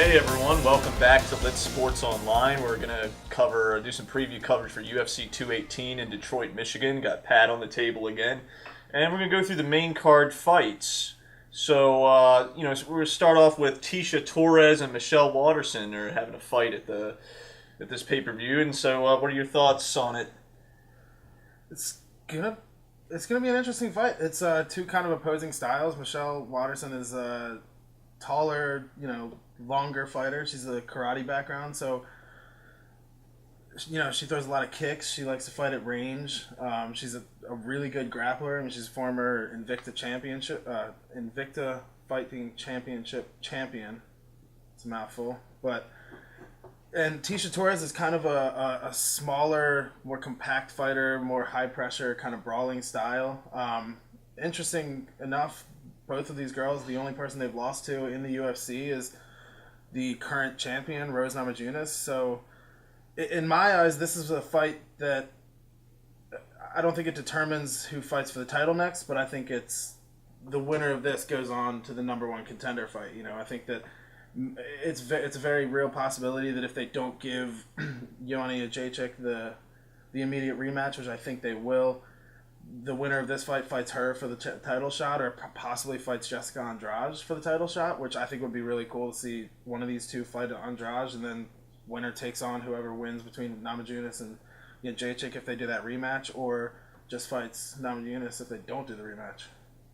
Hey everyone, welcome back to Lit Sports Online. We're going to do some preview coverage for UFC 218 in Detroit, Michigan. Got Pat on the table again. And we're going to go through the main card fights. So, we're going to start off with Tecia Torres and Michelle Waterson are having a fight at this pay-per-view. And so, what are your thoughts on it? It's gonna be an interesting fight. It's two kind of opposing styles. Michelle Waterson is a taller, longer fighter. She's a karate background, so she throws a lot of kicks. She likes to fight at range. She's a really good grappler. I mean, she's a former Invicta Fighting Championship champion. It's a mouthful, and Tecia Torres is kind of a smaller, more compact fighter, more high pressure, kind of brawling style. Interesting enough, both of these girls, the only person they've lost to in the UFC is the current champion, Rose Namajunas. So, in my eyes, this is a fight that I don't think it determines who fights for the title next, but I think it's the winner of this goes on to the number one contender fight. I think that it's a very real possibility that if they don't give Joanna Jędrzejczyk the immediate rematch, which I think they will, the winner of this fight fights her for the title shot, or possibly fights Jessica Andrade for the title shot, which I think would be really cool to see one of these two fight Andrade, and then winner takes on whoever wins between Namajunas and Jędrzejczyk if they do that rematch, or just fights Namajunas if they don't do the rematch.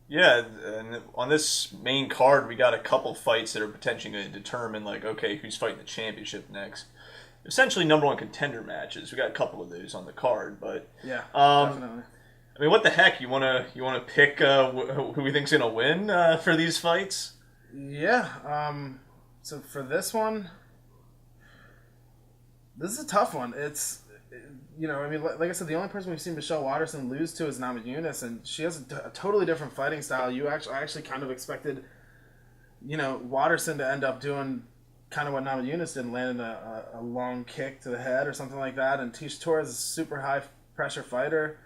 Yeah, and on this main card, we got a couple fights that are potentially going to determine, who's fighting the championship next. Essentially, number one contender matches. We got a couple of those on the card, but yeah, definitely. I mean, what the heck? You wanna pick who we think's going to win for these fights? Yeah. So for this one, this is a tough one. It's. Like I said, the only person we've seen Michelle Waterson lose to is Namajunas, and she has a totally different fighting style. I actually kind of expected, Waterson to end up doing kind of what Namajunas did, landing a long kick to the head or something like that. And Tecia Torres is a super high pressure fighter.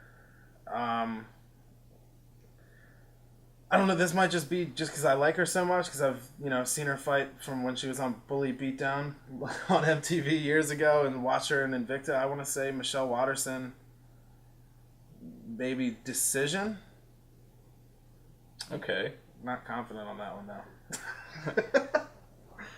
I don't know. This might just be just because I like her so much, because I've seen her fight from when she was on Bully Beatdown on MTV years ago and watched her in Invicta. I want to say Michelle Waterson, maybe decision. Okay. Not confident on that one though.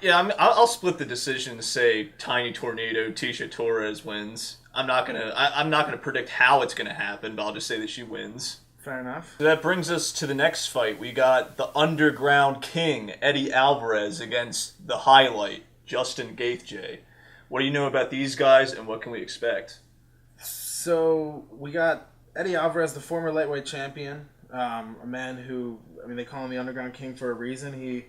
Yeah, I'll split the decision and say Tiny Tornado Tecia Torres wins. I'm not gonna predict how it's gonna happen, but I'll just say that she wins. Fair enough. So that brings us to the next fight. We got the Underground King, Eddie Alvarez, against the Highlight, Justin Gaethje. What do you know about these guys, and what can we expect? So we got Eddie Alvarez, the former lightweight champion, a man who, they call him the Underground King for a reason. He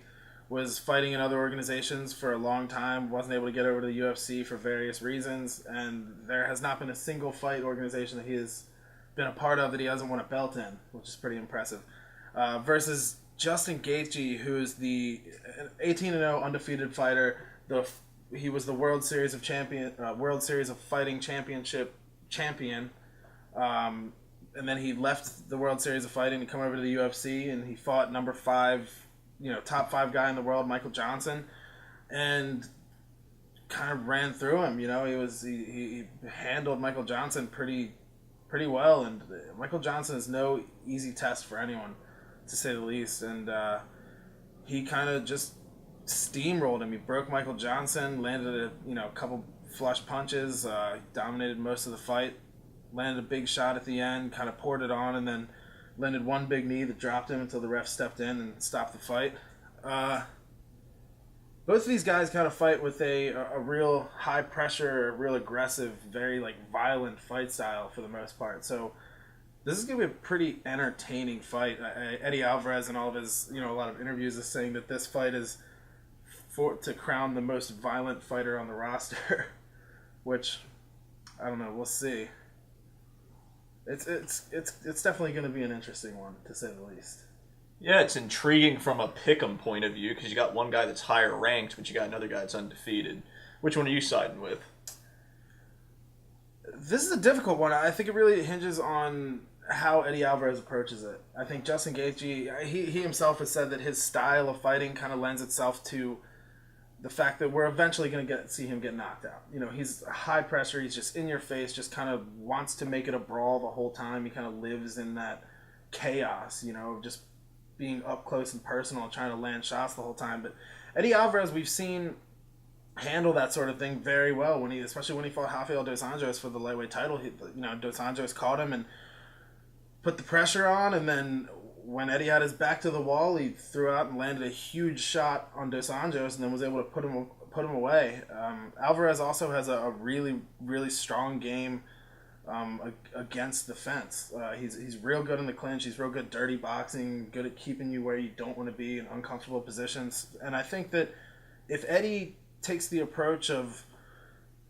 was fighting in other organizations for a long time, wasn't able to get over to the UFC for various reasons, and there has not been a single fight organization that he has been a part of that he hasn't won a belt in, which is pretty impressive. Versus Justin Gaethje, who's the 18-0 undefeated fighter. He was the World Series of Fighting Championship champion, and then he left the World Series of Fighting to come over to the UFC, and he fought number 5, top 5 guy in the world, Michael Johnson, and kind of ran through him. He handled Michael Johnson pretty well, and Michael Johnson is no easy test for anyone, to say the least, and he kind of just steamrolled him. He broke Michael Johnson, landed a couple flush punches, dominated most of the fight, landed a big shot at the end, kind of poured it on, and then landed one big knee that dropped him until the ref stepped in and stopped the fight. Both of these guys kind of fight with a real high pressure, real aggressive, very violent fight style for the most part. So this is going to be a pretty entertaining fight. Eddie Alvarez in all of his, a lot of interviews is saying that this fight is to crown the most violent fighter on the roster, which I don't know. We'll see. It's definitely going to be an interesting one, to say the least. Yeah, it's intriguing from a pick'em point of view, because you got one guy that's higher ranked, but you got another guy that's undefeated. Which one are you siding with? This is a difficult one. I think it really hinges on how Eddie Alvarez approaches it. I think Justin Gaethje, he himself has said that his style of fighting kind of lends itself to the fact that we're eventually going to see him get knocked out. You know, he's high pressure. He's just in your face, just kind of wants to make it a brawl the whole time. He kind of lives in that chaos, you know, just being up close and personal and trying to land shots the whole time. But Eddie Alvarez, we've seen handle that sort of thing very well especially when he fought Rafael dos Anjos for the lightweight title. Dos Anjos caught him and put the pressure on, and then when Eddie had his back to the wall, he threw out and landed a huge shot on Dos Anjos, and then was able to put him away. Alvarez also has a really, really strong game against the fence. He's real good in the clinch. He's real good dirty boxing, good at keeping you where you don't want to be in uncomfortable positions. And I think that if Eddie takes the approach of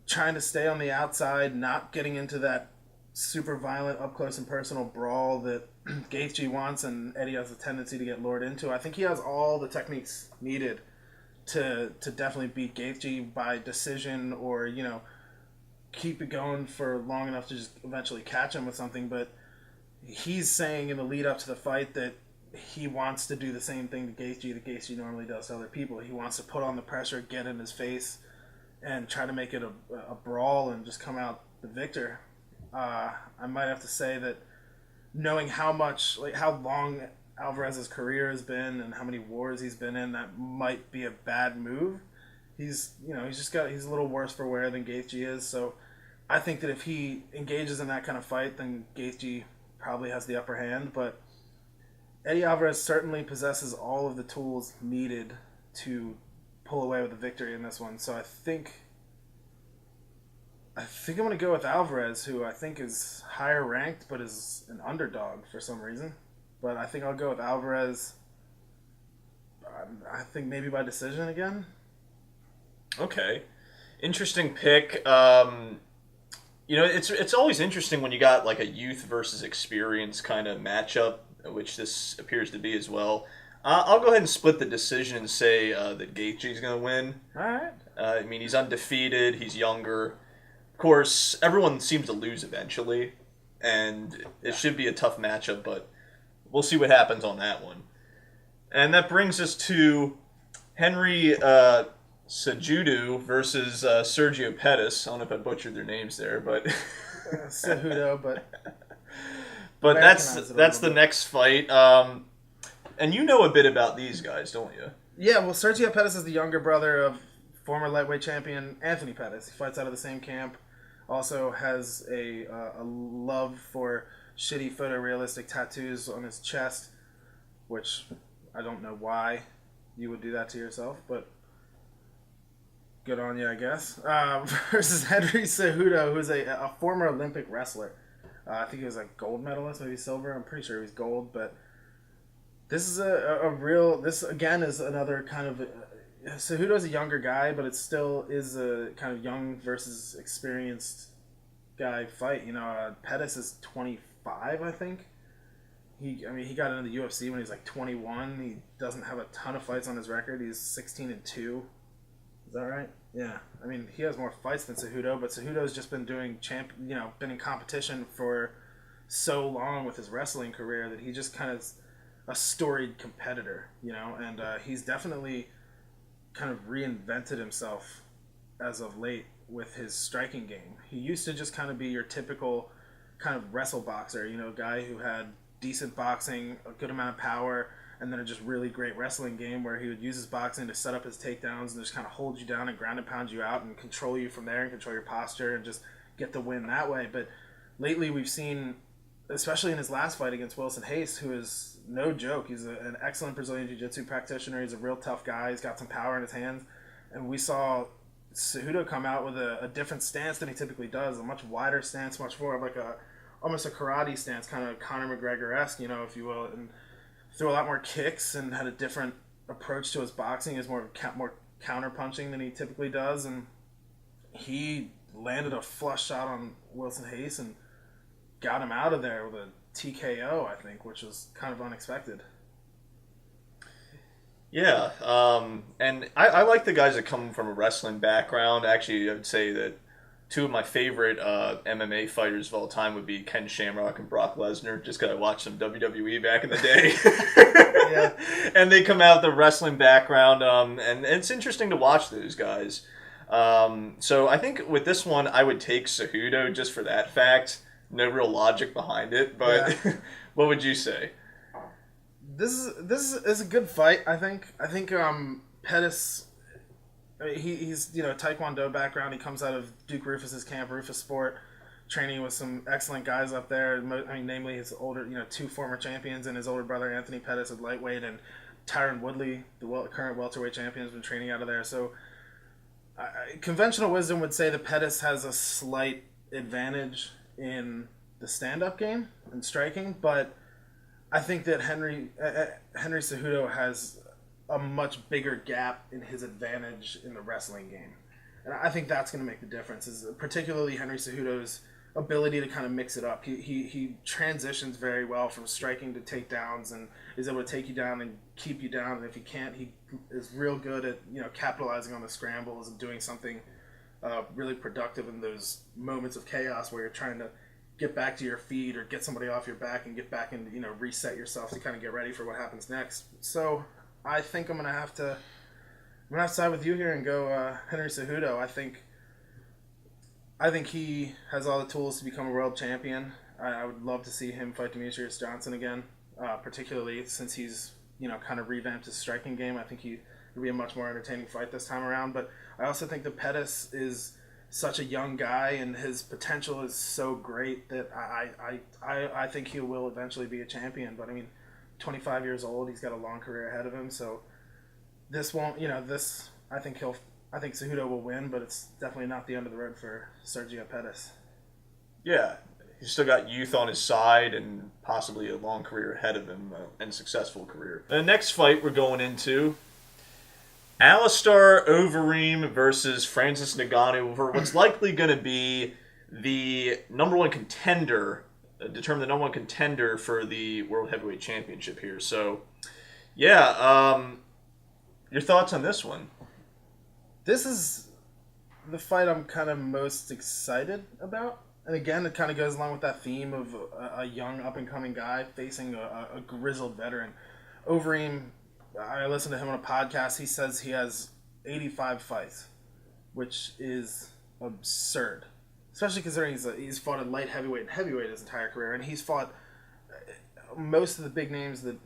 trying to stay on the outside, not getting into that super violent up close and personal brawl that Gaethje wants and Eddie has a tendency to get lured into, I think he has all the techniques needed to definitely beat Gaethje by decision, or, you know, keep it going for long enough to just eventually catch him with something. But he's saying in the lead up to the fight that he wants to do the same thing to Gaethje that Gaethje normally does to other people. He wants to put on the pressure, get in his face, and try to make it a brawl and just come out the victor. I might have to say that knowing how long Alvarez's career has been and how many wars he's been in, that might be a bad move. He's a little worse for wear than Gaethje is. So I think that if he engages in that kind of fight, then Gaethje probably has the upper hand. But Eddie Alvarez certainly possesses all of the tools needed to pull away with a victory in this one. So I think I'm going to go with Alvarez, who I think is higher ranked but is an underdog for some reason. But I think I'll go with Alvarez, I think maybe by decision again. Okay. Interesting pick. It's always interesting when you got like a youth versus experience kind of matchup, which this appears to be as well. I'll go ahead and split the decision and say that Gaethje's going to win. All right. I mean, he's undefeated. He's younger. Of course, everyone seems to lose eventually, and it should be a tough matchup, but we'll see what happens on that one. And that brings us to Henry Cejudo versus Sergio Pettis. I don't know if I butchered their names there, but Cejudo, but that's the next fight. And you know a bit about these guys, don't you? Yeah, well, Sergio Pettis is the younger brother of former lightweight champion Anthony Pettis. He fights out of the same camp. Also has a love for shitty photorealistic tattoos on his chest, which I don't know why you would do that to yourself, but good on you, I guess. Versus Henry Cejudo, who's a former Olympic wrestler. I think he was a gold medalist, maybe silver. I'm pretty sure he was gold, but this is this again is another kind of... Cejudo's a younger guy, but it still is a kind of young versus experienced guy fight. Pettis is 25, I think. He got into the UFC when he was like 21. He doesn't have a ton of fights on his record. He's 16-2. Is that right? Yeah. I mean, he has more fights than Cejudo, but Cejudo's just been doing been in competition for so long with his wrestling career that he just kind of is a storied competitor, and he's definitely kind of reinvented himself as of late with his striking game. He used to just kind of be your typical kind of wrestle boxer, guy who had decent boxing, a good amount of power, and then a just really great wrestling game where he would use his boxing to set up his takedowns and just kind of hold you down and ground and pound you out and control you from there and control your posture and just get the win that way. But lately we've seen, especially in his last fight against Wilson Hayes, who is no joke. He's an excellent Brazilian Jiu-Jitsu practitioner. He's a real tough guy. He's got some power in his hands. And we saw Cejudo come out with a different stance than he typically does, a much wider stance, much more of like almost a karate stance, kind of Conor McGregor-esque, if you will, and threw a lot more kicks and had a different approach to his boxing. He's more counter-punching than he typically does, and he landed a flush shot on Wilson Hayes and got him out of there with a TKO, I think, which was kind of unexpected. Yeah, and I like the guys that come from a wrestling background. Actually, I would say that two of my favorite MMA fighters of all time would be Ken Shamrock and Brock Lesnar, just because I watched some WWE back in the day. Yeah. And they come out with the wrestling background, and it's interesting to watch those guys. So I think with this one, I would take Cejudo just for that fact. No real logic behind it, but what would you say? This is a good fight. I think Pettis. He's Taekwondo background. He comes out of Duke Rufus's camp, Rufus Sport, training with some excellent guys up there. I mean, namely his older, two former champions and his older brother Anthony Pettis at lightweight, and Tyron Woodley, the current welterweight champion, has been training out of there. So, conventional wisdom would say that Pettis has a slight advantage in the stand-up game and striking, but I think that Henry Cejudo has a much bigger gap in his advantage in the wrestling game. And I think that's going to make the difference, is particularly Henry Cejudo's ability to kind of mix it up. He transitions very well from striking to takedowns and is able to take you down and keep you down. And if he can't, he is real good at capitalizing on the scrambles and doing something really productive in those moments of chaos where you're trying to get back to your feet or get somebody off your back and get back and reset yourself to kind of get ready for what happens next. So I think I'm gonna have to side with you here and go Henry Cejudo. I think he has all the tools to become a world champion. I would love to see him fight Demetrius Johnson again, particularly since he's kind of revamped his striking game. I think it'll be a much more entertaining fight this time around. But I also think that Pettis is such a young guy and his potential is so great that I think he will eventually be a champion. But I mean, 25 years old, he's got a long career ahead of him, so this won't, I think Cejudo will win, but it's definitely not the end of the road for Sergio Pettis. Yeah, he's still got youth on his side and possibly a long career ahead of him, and successful career. The next fight we're going into, Alistair Overeem versus Francis Ngannou for what's likely going to be the number one contender, determine the number one contender for the World Heavyweight Championship here. So, yeah, your thoughts on this one? This is the fight I'm kind of most excited about. And again, it kind of goes along with that theme of a young, up-and-coming guy facing a grizzled veteran. Overeem, I listened to him on a podcast. He says he has 85 fights, which is absurd. Especially considering he's fought at light heavyweight and heavyweight his entire career, and he's fought most of the big names that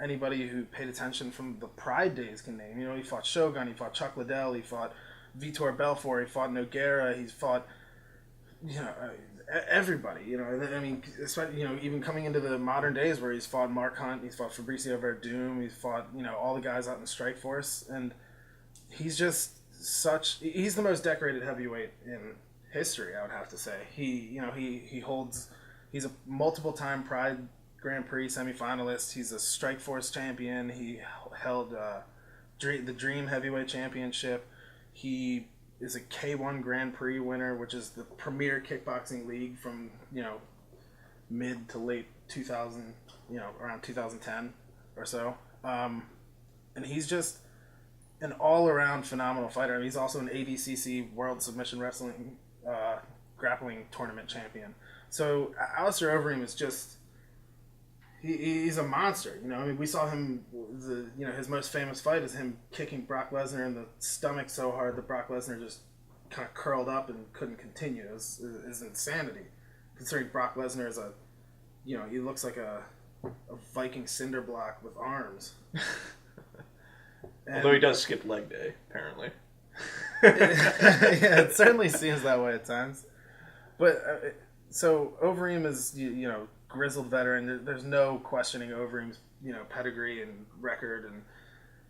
anybody who paid attention from the Pride days can name. He fought Shogun, he fought Chuck Liddell, he fought Vitor Belfort, he fought Nogueira, he's fought everybody. I mean, especially, even coming into the modern days where he's fought Mark Hunt, he's fought Fabricio Verdum, he's fought all the guys out in the Strikeforce, and he's just he's the most decorated heavyweight in history, I would have to say. He's a multiple-time Pride Grand Prix semifinalist. He's a Strikeforce champion. He held the Dream Heavyweight Championship. He is a K1 Grand Prix winner, which is the premier kickboxing league from mid to late 2000, around 2010 or so. And he's just an all-around phenomenal fighter. I mean, he's also an ADCC World Submission Wrestling grappling tournament champion. So Alistair Overeem is just he's a monster. I mean, we saw him. His most famous fight is him kicking Brock Lesnar in the stomach so hard that Brock Lesnar just kind of curled up and couldn't continue. It was insanity, considering Brock Lesnar is he looks like a Viking cinder block with arms. Although he does skip leg day, apparently. Yeah, it certainly seems that way at times. But so Overeem is grizzled veteran. There's no questioning Overeem's pedigree and record, and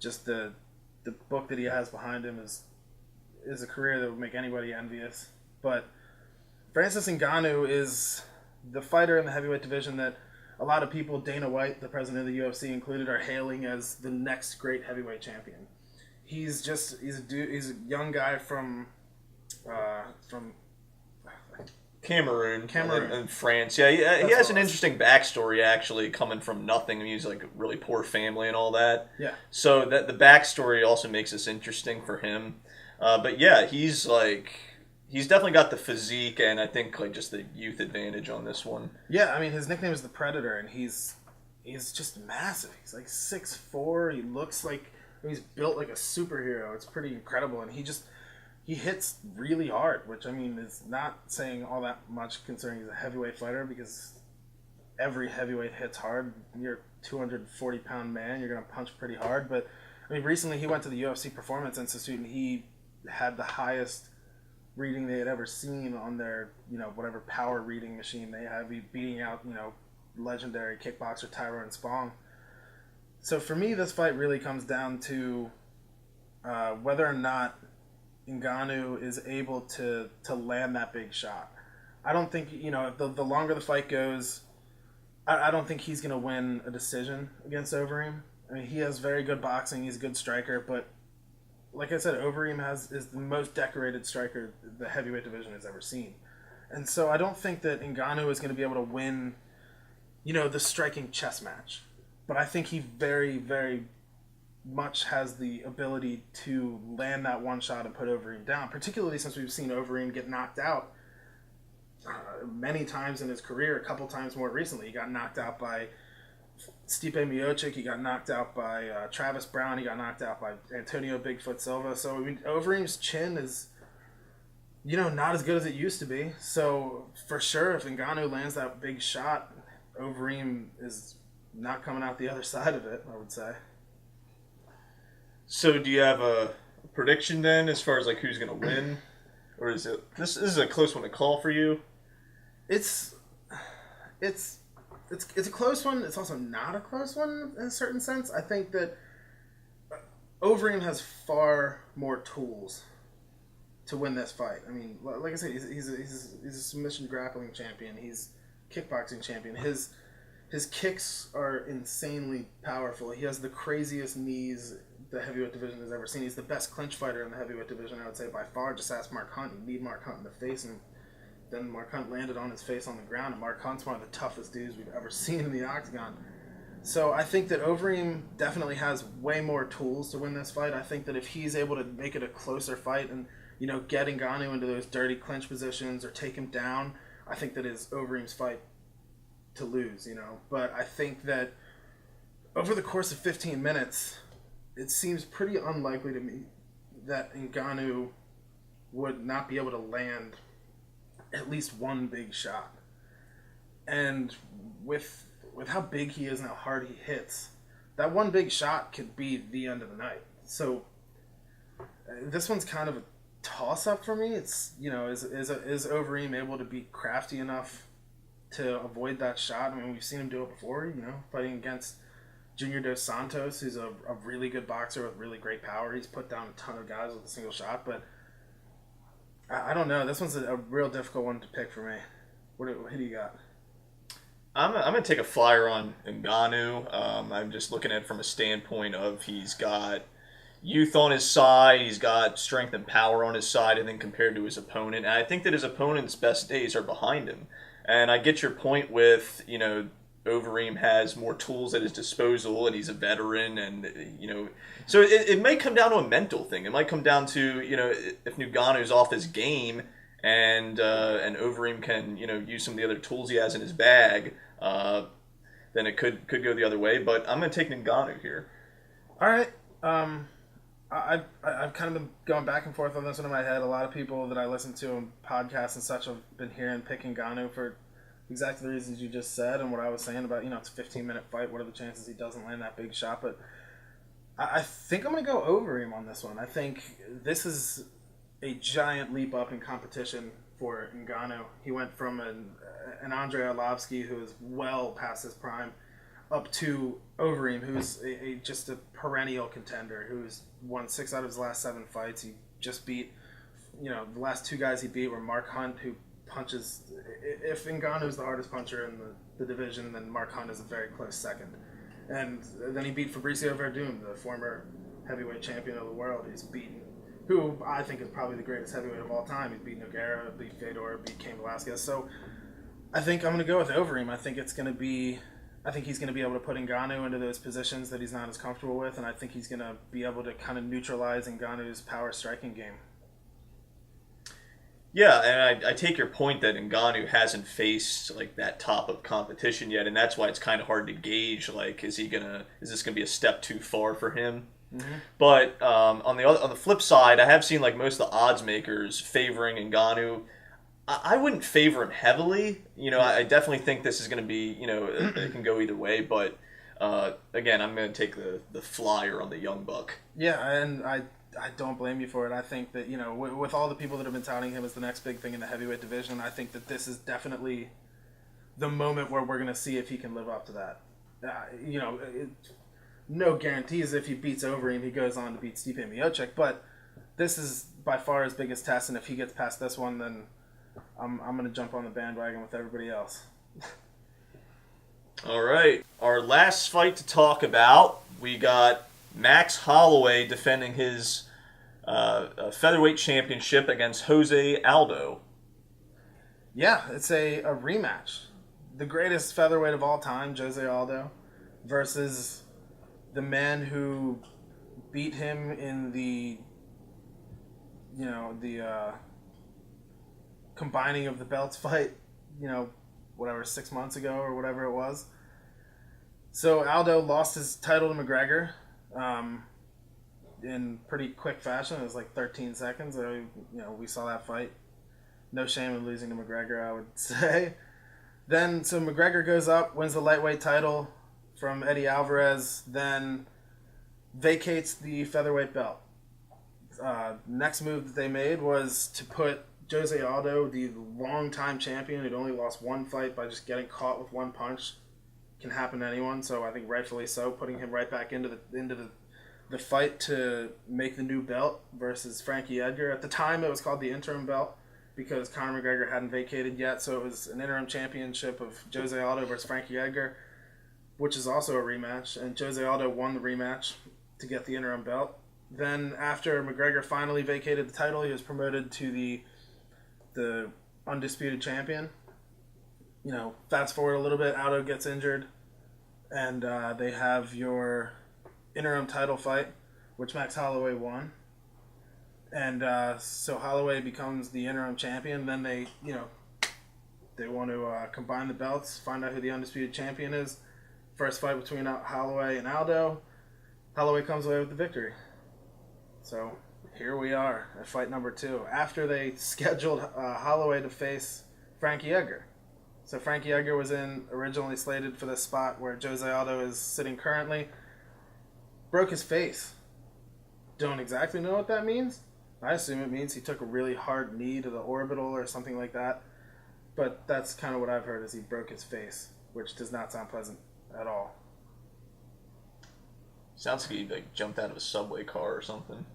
just the book that he has behind him is a career that would make anybody envious. But Francis Ngannou is the fighter in the heavyweight division that a lot of people, Dana White, the president of the UFC included, are hailing as the next great heavyweight champion. He's a young guy from Cameroon and France. Yeah, he has an interesting backstory, actually, coming from nothing. I mean, he's like a really poor family and all that. Yeah. So that the backstory also makes this interesting for him. But yeah, he's he's definitely got the physique and I think like just the youth advantage on this one. Yeah, I mean his nickname is the Predator, and he's just massive. He's like 6'4". He looks like he's built like a superhero. It's pretty incredible, and he hits really hard, which I mean is not saying all that much considering he's a heavyweight fighter, because every heavyweight hits hard. You're a 240-pound man, you're gonna punch pretty hard. But I mean, recently he went to the UFC Performance Institute, and he had the highest reading they had ever seen on their, whatever power reading machine they have, beating out, legendary kickboxer Tyrone Spong. So for me, this fight really comes down to whether or not Ngannou is able to land that big shot. I don't think, the longer the fight goes, I don't think he's going to win a decision against Overeem. I mean, he has very good boxing, he's a good striker, but like I said, Overeem is the most decorated striker the heavyweight division has ever seen. And so I don't think that Ngannou is going to be able to win the striking chess match. But I think he very, very much has the ability to land that one shot and put Overeem down, particularly since we've seen Overeem get knocked out many times in his career, a couple times more recently. He got knocked out by Stipe Miocic, he got knocked out by Travis Brown, he got knocked out by Antonio Bigfoot Silva. So I mean, Overeem's chin is not as good as it used to be. So for sure, if Ngannou lands that big shot, Overeem is not coming out the other side of it, I would say. So do you have a prediction then as far as like who's going to win? Or is it this is a close one to call for you? It's a close one. It's also not a close one in a certain sense. I think that Overeem has far more tools to win this fight. I mean, like I said, he's a submission grappling champion. He's kickboxing champion. His kicks are insanely powerful. He has the craziest knees the heavyweight division has ever seen. He's the best clinch fighter in the heavyweight division, I would say, by far. Just ask Mark Hunt. You need Mark Hunt in the face, and then Mark Hunt landed on his face on the ground, and Mark Hunt's one of the toughest dudes we've ever seen in the octagon. So I think that Overeem definitely has way more tools to win this fight. I think that if he's able to make it a closer fight and, get Ngannou into those dirty clinch positions or take him down, I think that is Overeem's fight to lose, But I think that over the course of 15 minutes, it seems pretty unlikely to me that Ngannou would not be able to land at least one big shot. And with how big he is and how hard he hits, that one big shot could be the end of the night. So this one's kind of a toss-up for me. It's, is Overeem able to be crafty enough to avoid that shot? I mean, we've seen him do it before, fighting against Junior Dos Santos, who's a really good boxer with really great power. He's put down a ton of guys with a single shot, but I don't know. This one's a real difficult one to pick for me. Who do you got? I'm going to take a flyer on Ngannou. I'm just looking at it from a standpoint of he's got youth on his side, he's got strength and power on his side, and then compared to his opponent. And I think that his opponent's best days are behind him. And I get your point with, Overeem has more tools at his disposal, and he's a veteran, and so it might come down to a mental thing. It might come down to if Ngannou's off his game, and Overeem can use some of the other tools he has in his bag, then it could go the other way. But I'm going to take Ngannou here. All right. I've kind of been going back and forth on this one in my head. A lot of people that I listen to on podcasts and such have been hearing picking Ngannou for exactly the reasons you just said and what I was saying about, it's a 15-minute fight. What are the chances he doesn't land that big shot? But I think I'm going to go Overeem on this one. I think this is a giant leap up in competition for Ngannou. He went from an Andrei Arlovsky, who is well past his prime, up to Overeem, who's just a perennial contender, who's won 6 out of his last 7 fights. He just beat, the last 2 guys he beat were Mark Hunt, who punches. If Ngannou's the hardest puncher in the division, then Mark Hunt is a very close second. And then he beat Fabricio Verdun, the former heavyweight champion of the world. He's beaten, who I think is probably the greatest heavyweight of all time. He's beat Nogueira, beat Fedor, beat Cain Velasquez. So I think I'm going to go with Overeem. I think he's going to be able to put Ngannou into those positions that he's not as comfortable with, and I think he's going to be able to kind of neutralize Ngannou's power striking game. Yeah, and I take your point that Ngannou hasn't faced like that top of competition yet, and that's why it's kind of hard to gauge. Like, is this gonna be a step too far for him? Mm-hmm. But on the flip side, I have seen like most of the odds makers favoring Ngannou. I wouldn't favor him heavily. I definitely think this is going to be, it can go either way. But again, I'm going to take the flyer on the young buck. Yeah, and I don't blame you for it. I think that, with all the people that have been touting him as the next big thing in the heavyweight division, I think that this is definitely the moment where we're going to see if he can live up to that. No guarantees if he beats Overeem, he goes on to beat Stipe Miocic, but this is by far his biggest test, and if he gets past this one, then I'm going to jump on the bandwagon with everybody else. All right. Our last fight to talk about, we got Max Holloway defending his featherweight championship against Jose Aldo. Yeah, it's a rematch. The greatest featherweight of all time, Jose Aldo, versus the man who beat him in the combining of the belts fight, 6 months ago or whatever it was. So Aldo lost his title to McGregor in pretty quick fashion. It was like 13 seconds. We saw that fight. No shame in losing to McGregor, I would say. Then, so McGregor goes up, wins the lightweight title from Eddie Alvarez, then vacates the featherweight belt. Next move that they made was to put Jose Aldo, the longtime champion who'd only lost one fight by just getting caught with one punch, can happen to anyone. So I think rightfully so, putting him right back into the fight to make the new belt versus Frankie Edgar. At the time, it was called the interim belt because Conor McGregor hadn't vacated yet, so it was an interim championship of Jose Aldo versus Frankie Edgar, which is also a rematch, and Jose Aldo won the rematch to get the interim belt. Then after McGregor finally vacated the title, he was promoted to the undisputed champion. Fast forward a little bit, Aldo gets injured, and they have your interim title fight, which Max Holloway won. And so Holloway becomes the interim champion. Then they want to combine the belts, find out who the undisputed champion is. First fight between Holloway and Aldo. Holloway comes away with the victory. So here we are at fight number 2. After they scheduled Holloway to face Frankie Edgar. So Frankie Edgar was originally slated for the spot where Jose Aldo is sitting currently. Broke his face. Don't exactly know what that means. I assume it means he took a really hard knee to the orbital or something like that. But that's kind of what I've heard, is he broke his face, which does not sound pleasant at all. Sounds like he jumped out of a subway car or something.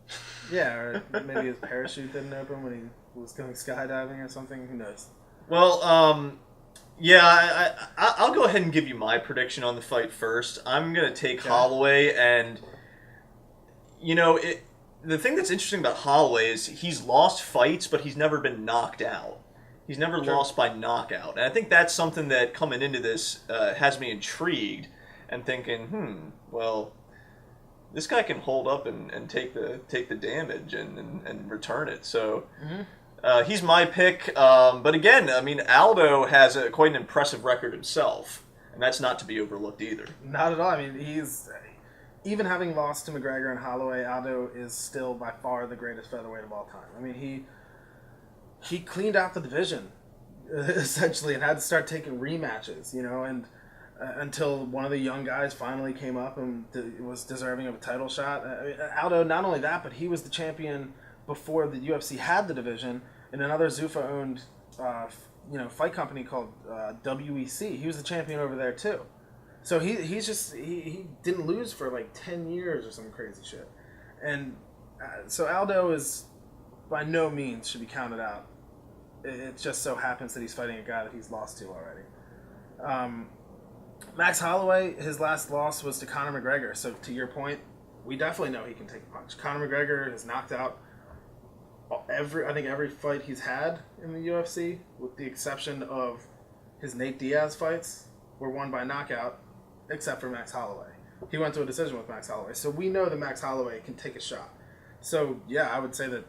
Yeah, or maybe his parachute didn't open when he was going skydiving or something. Who knows? Well, yeah, I'll go ahead and give you my prediction on the fight first. I'm going to take Holloway, and the thing that's interesting about Holloway is he's lost fights, but he's never been knocked out. He's never lost by knockout. And I think that's something that, coming into this, has me intrigued and thinking, well, this guy can hold up and take the damage and return it. So he's my pick. But again, I mean, Aldo has quite an impressive record himself, and that's not to be overlooked either. Not at all. I mean, he's... Even having lost to McGregor and Holloway, Aldo is still by far the greatest featherweight of all time. I mean, he cleaned out the division, essentially, and had to start taking rematches, and until one of the young guys finally came up and was deserving of a title shot. Aldo, not only that, but he was the champion before the UFC had the division in another Zuffa-owned fight company called WEC. He was the champion over there, too. So he didn't lose for like 10 years or some crazy shit. And so Aldo is by no means should be counted out. It just so happens that he's fighting a guy that he's lost to already. Max Holloway, his last loss was to Conor McGregor. So to your point, we definitely know he can take a punch. Conor McGregor has knocked out every fight he's had in the UFC, with the exception of his Nate Diaz fights, were won by knockout, except for Max Holloway. He went to a decision with Max Holloway. So we know that Max Holloway can take a shot. So, yeah, I would say that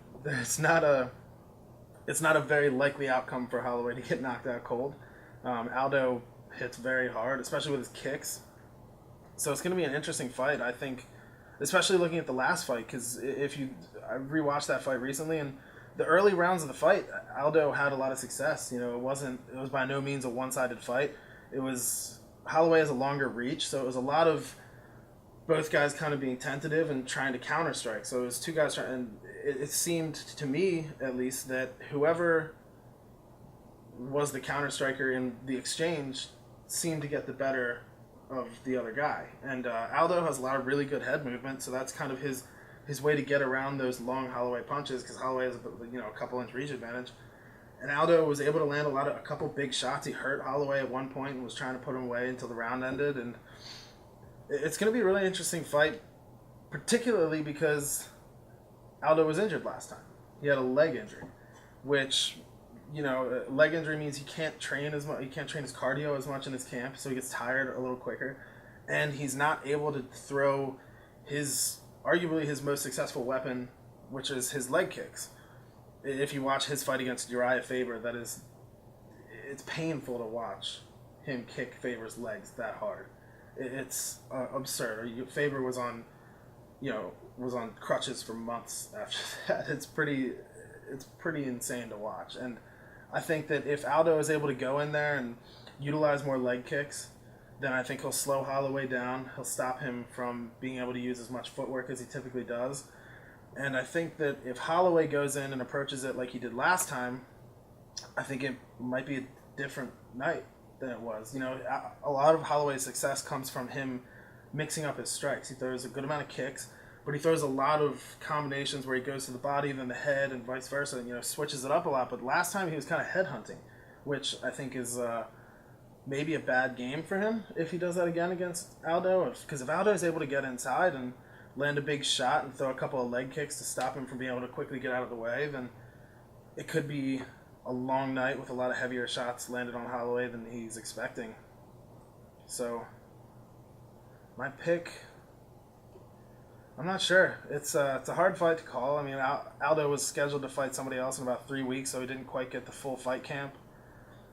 it's it's not a very likely outcome for Holloway to get knocked out cold. Aldo hits very hard, especially with his kicks. So it's going to be an interesting fight, I think, especially looking at the last fight, because I rewatched that fight recently, and the early rounds of the fight, Aldo had a lot of success. It was by no means a one-sided fight. Holloway has a longer reach, so it was a lot of both guys kind of being tentative and trying to counter-strike. So it was two guys trying, and it seemed to me, at least, that whoever was the counter-striker in the exchange seemed to get the better of the other guy. And Aldo has a lot of really good head movement, so that's kind of his way to get around those long Holloway punches, because Holloway has a couple inch reach advantage. And Aldo was able to land a couple big shots. He hurt Holloway at one point and was trying to put him away until the round ended. And it's going to be a really interesting fight, particularly because Aldo was injured last time. He had a leg injury, which, leg injury means he can't train as much. He can't train his cardio as much in his camp, so he gets tired a little quicker, and he's not able to throw arguably his most successful weapon, which is his leg kicks. If you watch his fight against Uriah Faber, it's painful to watch him kick Faber's legs that hard. It's absurd. Faber was on crutches for months after that. It's pretty insane to watch. And I think that if Aldo is able to go in there and utilize more leg kicks, then I think he'll slow Holloway down. He'll stop him from being able to use as much footwork as he typically does. And I think that if Holloway goes in and approaches it like he did last time, I think it might be a different night than it was. A lot of Holloway's success comes from him mixing up his strikes. He throws a good amount of kicks, but he throws a lot of combinations where he goes to the body, then the head, and vice versa, and switches it up a lot. But last time he was kind of headhunting, which I think is maybe a bad game for him if he does that again against Aldo. Because if Aldo is able to get inside and land a big shot and throw a couple of leg kicks to stop him from being able to quickly get out of the way, then it could be a long night with a lot of heavier shots landed on Holloway than he's expecting. So my pick, I'm not sure. It's a hard fight to call. I mean, Aldo was scheduled to fight somebody else in about 3 weeks, so he didn't quite get the full fight camp.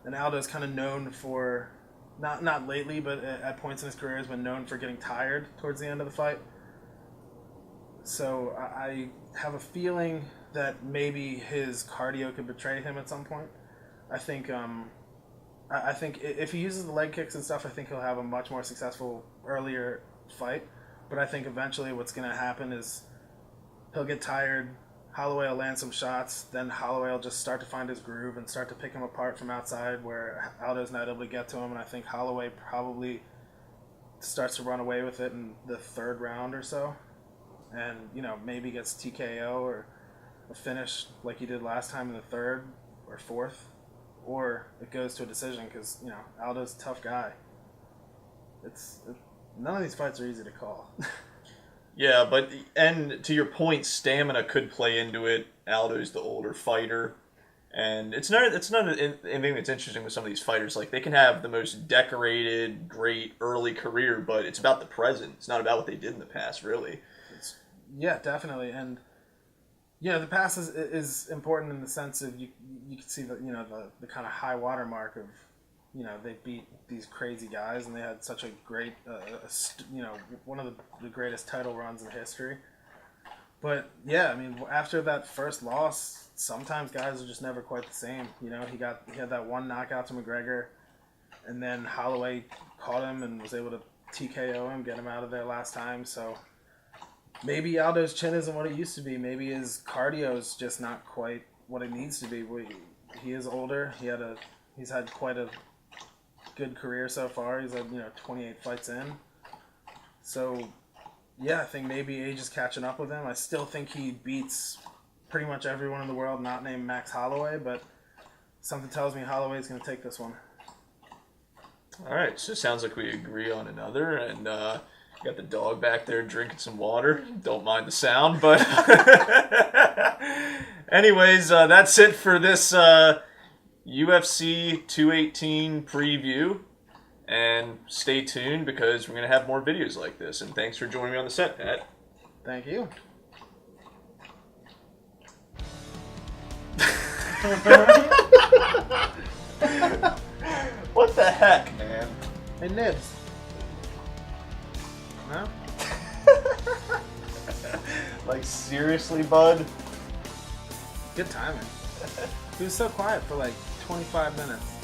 And Aldo's kind of known for, not lately, but at points in his career has been known for getting tired towards the end of the fight. So I have a feeling that maybe his cardio could betray him at some point. I think if he uses the leg kicks and stuff, I think he'll have a much more successful earlier fight. But I think eventually what's going to happen is he'll get tired, Holloway will land some shots, then Holloway will just start to find his groove and start to pick him apart from outside where Aldo's not able to get to him, and I think Holloway probably starts to run away with it in the third round or so, and maybe gets TKO or a finish like he did last time in the third or fourth, or it goes to a decision because Aldo's a tough guy. None of these fights are easy to call. Yeah, and to your point, stamina could play into it. Aldo's the older fighter, and it's not anything that's interesting with some of these fighters. Like, they can have the most decorated, great early career, but it's about the present. It's not about what they did in the past, really. Yeah, definitely, and the past is important in the sense of you can see the kind of high watermark of they beat these crazy guys and they had such a great one of the greatest title runs in history. But yeah, I mean, after that first loss, sometimes guys are just never quite the same. He had that one knockout to McGregor, and then Holloway caught him and was able to TKO him, get him out of there last time. So maybe Aldo's chin isn't what it used to be. Maybe his cardio is just not quite what it needs to be. He is older. He's had quite a good career so far. He's had 28 fights in. So yeah, I think maybe age is catching up with him. I still think he beats pretty much everyone in the world not named Max Holloway, but something tells me Holloway's going to take this one. All right, so it sounds like we agree on another, and got the dog back there drinking some water. Don't mind the sound, but anyways, that's it for this UFC 218 preview, and stay tuned because we're going to have more videos like this. And thanks for joining me on the set, Pat. Thank you. What the heck, man? Hey, Nibs. No? Like, seriously, bud? Good timing. He was so quiet for like 25 minutes.